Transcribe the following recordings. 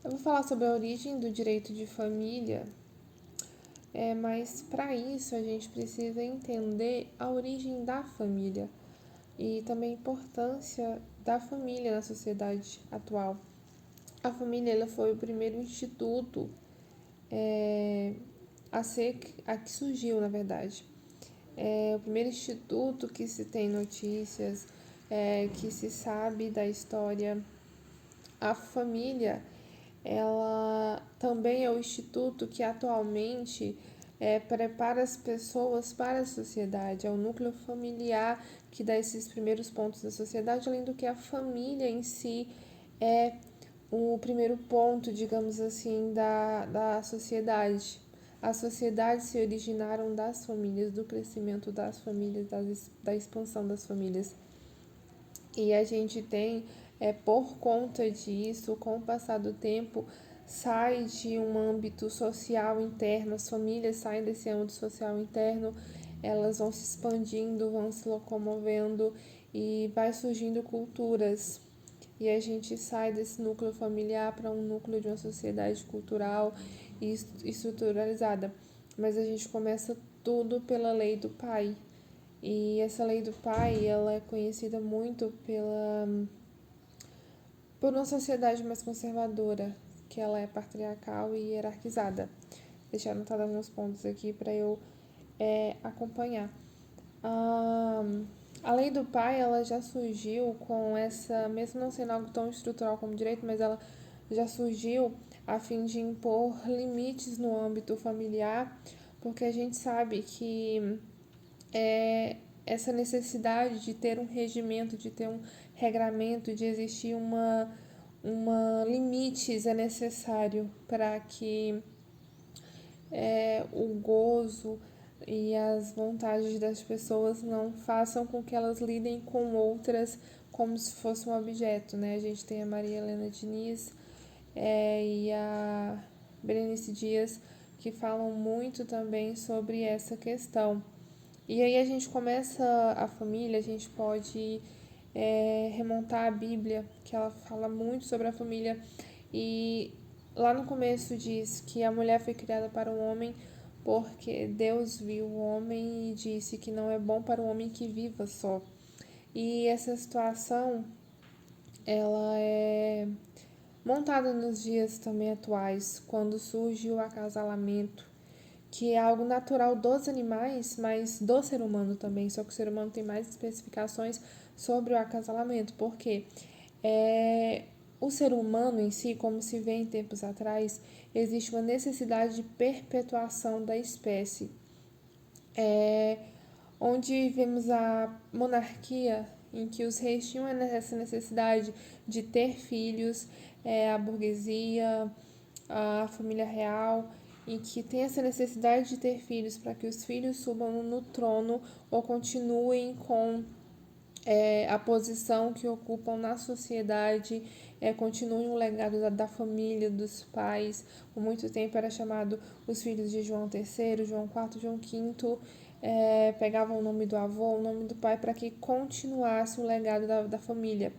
Eu vou falar sobre a origem do direito de família, mas para isso a gente precisa entender a origem da família e também a importância da família na sociedade atual. A família ela foi o primeiro instituto é, a que surgiu, na verdade. É o primeiro instituto que se tem notícias, que se sabe da história. A família, ela também é o instituto que atualmente prepara as pessoas para a sociedade. É o núcleo familiar que dá esses primeiros pontos da sociedade, além do que a família em si é o primeiro ponto, digamos assim, da sociedade. As sociedades se originaram das famílias, do crescimento das famílias, da expansão das famílias. E a gente tem, por conta disso, com o passar do tempo, sai de um âmbito social interno, as famílias saem desse âmbito social interno, elas vão se expandindo, vão se locomovendo e vai surgindo culturas. E a gente sai desse núcleo familiar para um núcleo de uma sociedade cultural e estruturalizada. Mas a gente começa tudo pela lei do pai. E essa lei do pai, ela é conhecida muito por uma sociedade mais conservadora, que ela é patriarcal e hierarquizada. Deixar anotado alguns pontos aqui para eu acompanhar. A, a lei do pai, ela já surgiu com essa, mesmo não sendo algo tão estrutural como direito, mas ela já surgiu a fim de impor limites no âmbito familiar, porque a gente sabe que é, essa necessidade de ter um regimento, de ter um regramento, de existir uma limites é necessário para que o gozo e as vontades das pessoas não façam com que elas lidem com outras como se fosse um objeto, né? A gente tem a Maria Helena Diniz e a Berenice Dias que falam muito também sobre essa questão. E aí a gente começa a família, a gente pode remontar a Bíblia, que ela fala muito sobre a família. E lá no começo diz que a mulher foi criada para o homem porque Deus viu o homem e disse que não é bom para o homem que viva só. E essa situação, ela é montada nos dias também atuais, quando surge o acasalamento, que é algo natural dos animais, mas do ser humano também, só que o ser humano tem mais especificações sobre o acasalamento, porque é, o ser humano em si, como se vê em tempos atrás, existe uma necessidade de perpetuação da espécie, é, onde vemos a monarquia em que os reis tinham essa necessidade de ter filhos, a burguesia, a família real, em que tem essa necessidade de ter filhos para que os filhos subam no trono ou continuem com a posição que ocupam na sociedade, continuem o legado da família, dos pais. Por muito tempo era chamado os filhos de João III, João IV, João V, pegavam o nome do avô, o nome do pai, para que continuasse o legado da família.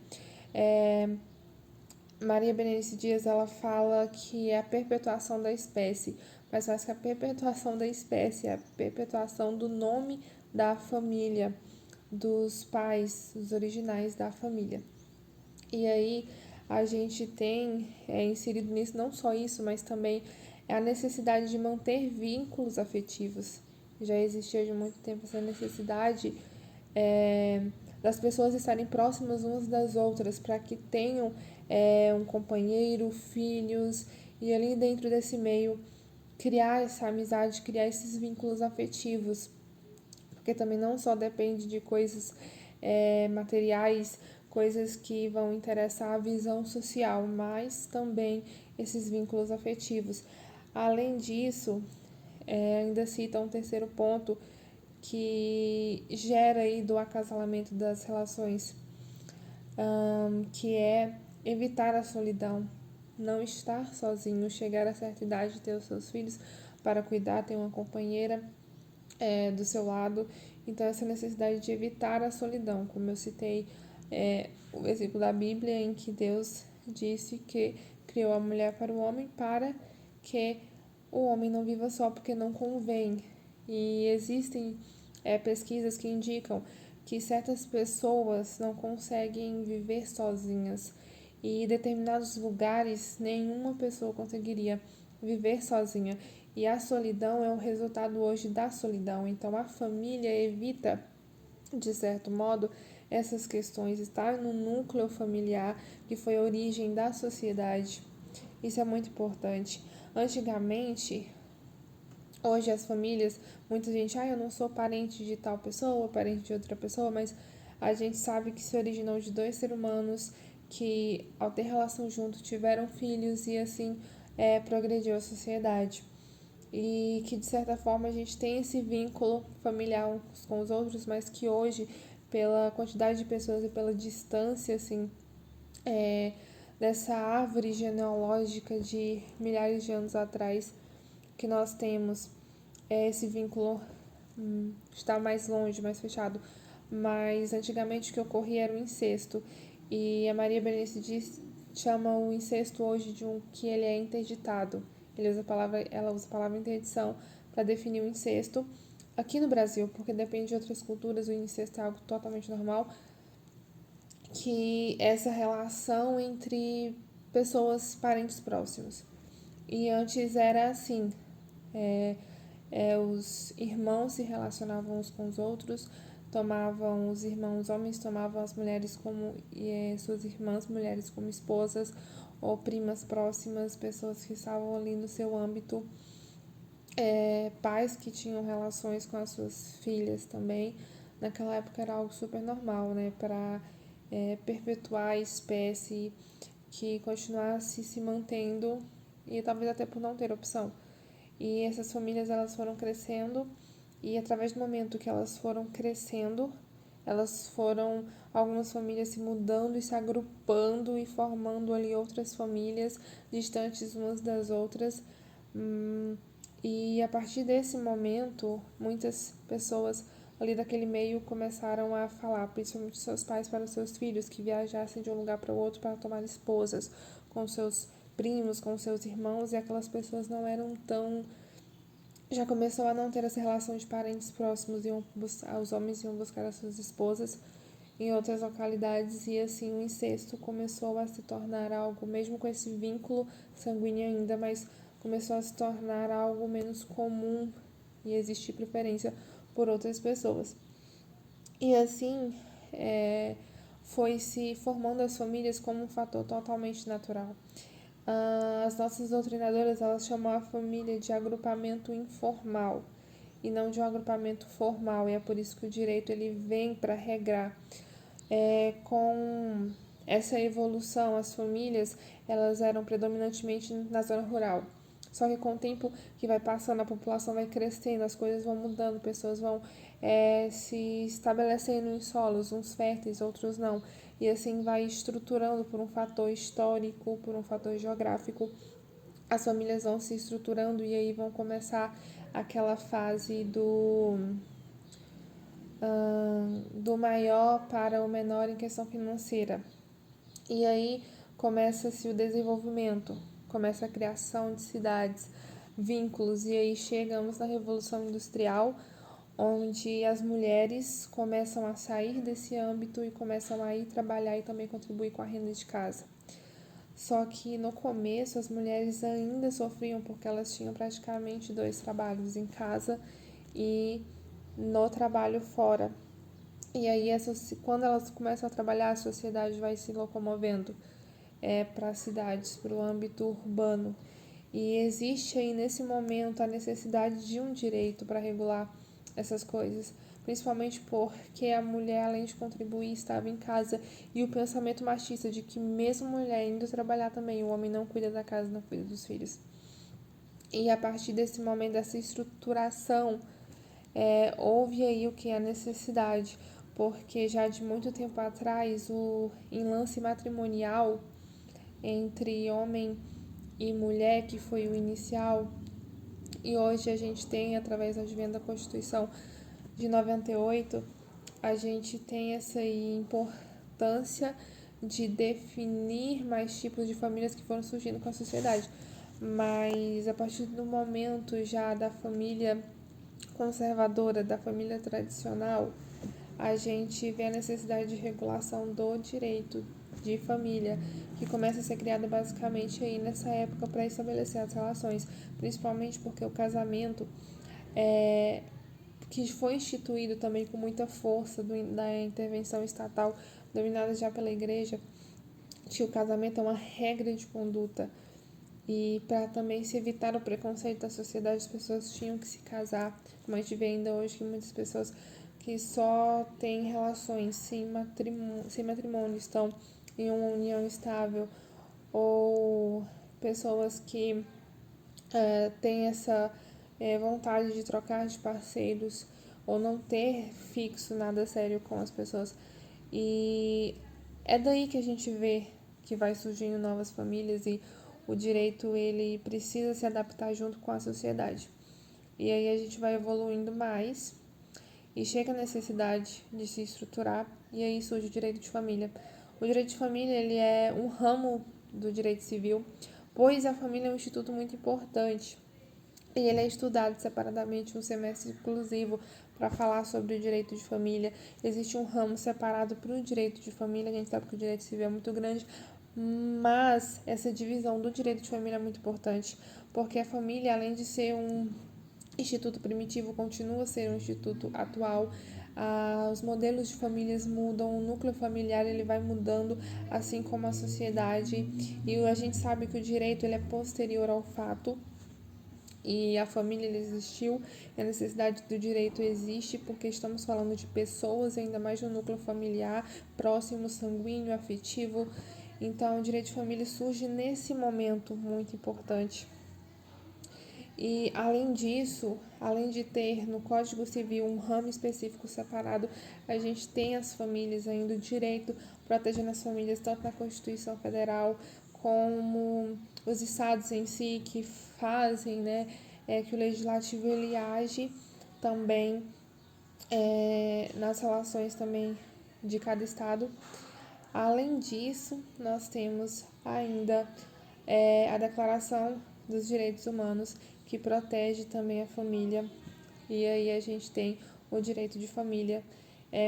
É, Maria Berenice Dias ela fala que é a perpetuação da espécie, mas mais que a perpetuação da espécie, é a perpetuação do nome da família, dos pais, dos originais da família. E aí a gente tem inserido nisso não só isso, mas também a necessidade de manter vínculos afetivos. Já existia de muito tempo essa necessidade é, das pessoas estarem próximas umas das outras para que tenham um companheiro, filhos e ali dentro desse meio criar essa amizade, criar esses vínculos afetivos, porque também não só depende de coisas materiais, coisas que vão interessar a visão social, mas também esses vínculos afetivos. Além disso, ainda cita um terceiro ponto que gera aí do acasalamento das relações, que é evitar a solidão, não estar sozinho, chegar a certa idade, ter os seus filhos para cuidar, ter uma companheira do seu lado. Então, essa necessidade de evitar a solidão, como eu citei o exemplo da Bíblia, em que Deus disse que criou a mulher para o homem para que o homem não viva só, porque não convém. E existem pesquisas que indicam que certas pessoas não conseguem viver sozinhas e em determinados lugares nenhuma pessoa conseguiria viver sozinha. E a solidão é o resultado hoje da solidão. Então a família evita, de certo modo, essas questões, estar no núcleo familiar que foi a origem da sociedade. Isso é muito importante. Antigamente, hoje as famílias, muita gente, eu não sou parente de tal pessoa, parente de outra pessoa, mas a gente sabe que se originou de dois seres humanos que, ao ter relação junto, tiveram filhos e assim progrediu a sociedade. E que, de certa forma, a gente tem esse vínculo familiar uns com os outros, mas que hoje, pela quantidade de pessoas e pela distância, assim, dessa árvore genealógica de milhares de anos atrás, que nós temos esse vínculo está mais longe, mais fechado. Mas antigamente o que ocorria era o incesto. E a Maria Berenice chama o incesto hoje de que ele é interditado. Ela usa a palavra interdição para definir o incesto. Aqui no Brasil, porque depende de outras culturas, o incesto é algo totalmente normal, que essa relação entre pessoas, parentes próximos. E antes era assim, os irmãos se relacionavam uns com os outros, tomavam os irmãos homens tomavam as mulheres como suas irmãs mulheres como esposas ou primas próximas, pessoas que estavam ali no seu âmbito, pais que tinham relações com as suas filhas também. Naquela época era algo super normal, né, para perpetuar a espécie que continuasse se mantendo e talvez até por não ter opção. E essas famílias elas foram crescendo e através do momento que elas foram crescendo, algumas famílias se mudando e se agrupando e formando ali outras famílias distantes umas das outras. E a partir desse momento, muitas pessoas ali daquele meio começaram a falar, principalmente seus pais para os seus filhos, que viajassem de um lugar para o outro para tomar esposas com seus primos, com seus irmãos, e aquelas pessoas não eram tão... Já começou a não ter essa relação de parentes próximos, os homens iam buscar as suas esposas em outras localidades e assim o incesto começou a se tornar algo, mesmo com esse vínculo sanguíneo ainda, mas começou a se tornar algo menos comum e existir preferência por outras pessoas. E assim foi se formando as famílias como um fator totalmente natural. As nossas doutrinadoras elas chamam a família de agrupamento informal e não de um agrupamento formal, e é por isso que o direito ele vem para regrar. Com essa evolução, as famílias elas eram predominantemente na zona rural. Só que com o tempo que vai passando, a população vai crescendo, as coisas vão mudando, pessoas vão se estabelecendo em solos, uns férteis, outros não. E assim vai estruturando por um fator histórico, por um fator geográfico. As famílias vão se estruturando e aí vão começar aquela fase do maior para o menor em questão financeira. E aí começa-se o desenvolvimento, começa a criação de cidades, vínculos, e aí chegamos na Revolução Industrial, onde as mulheres começam a sair desse âmbito e começam a ir trabalhar e também contribuir com a renda de casa. Só que no começo as mulheres ainda sofriam porque elas tinham praticamente 2 trabalhos, em casa e no trabalho fora. E aí, quando elas começam a trabalhar, a sociedade vai se locomovendo para as cidades, para o âmbito urbano. E existe aí, nesse momento, a necessidade de um direito para regular essas coisas. Principalmente porque a mulher, além de contribuir, estava em casa. E o pensamento machista de que mesmo mulher indo trabalhar também, o homem não cuida da casa, não cuida dos filhos. E a partir desse momento, dessa estruturação, houve aí o que? A necessidade, porque já de muito tempo atrás o enlace matrimonial entre homem e mulher, que foi o inicial, e hoje a gente tem, através do advento da Constituição de 98, a gente tem essa importância de definir mais tipos de famílias que foram surgindo com a sociedade. Mas a partir do momento já da família conservadora, da família tradicional, a gente vê a necessidade de regulação do direito de família, que começa a ser criado basicamente aí nessa época para estabelecer as relações, principalmente porque o casamento é, que foi instituído também com muita força da intervenção estatal dominada já pela igreja, que o casamento é uma regra de conduta. E para também se evitar o preconceito da sociedade, as pessoas tinham que se casar, como a gente vê ainda hoje que muitas pessoas que só têm relações sem matrimônio estão em uma união estável, ou pessoas que têm essa vontade de trocar de parceiros ou não ter fixo nada sério com as pessoas. E é daí que a gente vê que vai surgindo novas famílias e o direito ele precisa se adaptar junto com a sociedade. E aí a gente vai evoluindo mais e chega a necessidade de se estruturar e aí surge o direito de família. O direito de família ele é um ramo do direito civil, pois a família é um instituto muito importante e ele é estudado separadamente um semestre exclusivo para falar sobre o direito de família. Existe um ramo separado para o direito de família, a gente sabe que o direito civil é muito grande, mas essa divisão do direito de família é muito importante, porque a família, além de ser um instituto primitivo, continua a ser um instituto atual. Os modelos de famílias mudam, o núcleo familiar ele vai mudando, assim como a sociedade, e a gente sabe que o direito ele é posterior ao fato, e a família ele existiu, e a necessidade do direito existe porque estamos falando de pessoas, ainda mais no núcleo familiar, próximo, sanguíneo, afetivo. Então, o direito de família surge nesse momento muito importante. E, além disso, além de ter no Código Civil um ramo específico separado, a gente tem as famílias ainda, o direito protegendo as famílias, tanto na Constituição Federal como os estados em si que fazem, né, que o legislativo ele age também nas relações também de cada estado. Além disso, nós temos ainda a Declaração dos Direitos Humanos, que protege também a família, e aí a gente tem o direito de família,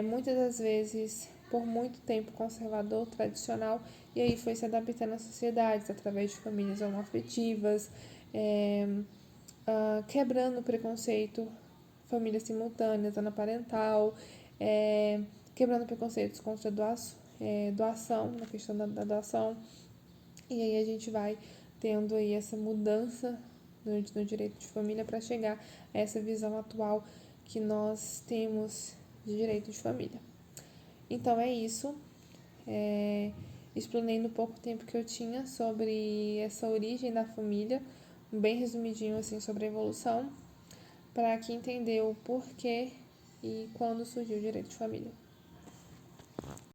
muitas das vezes por muito tempo conservador, tradicional, e aí foi se adaptando às sociedades através de famílias homoafetivas, quebrando o preconceito, famílias simultâneas, anaparental, quebrando preconceitos contra doação, na questão da doação, e aí a gente vai tendo aí essa mudança no direito de família para chegar a essa visão atual que nós temos de direito de família. Então é isso. Explanei no pouco tempo que eu tinha sobre essa origem da família, bem resumidinho assim sobre a evolução, para que entendeu o porquê e quando surgiu o direito de família.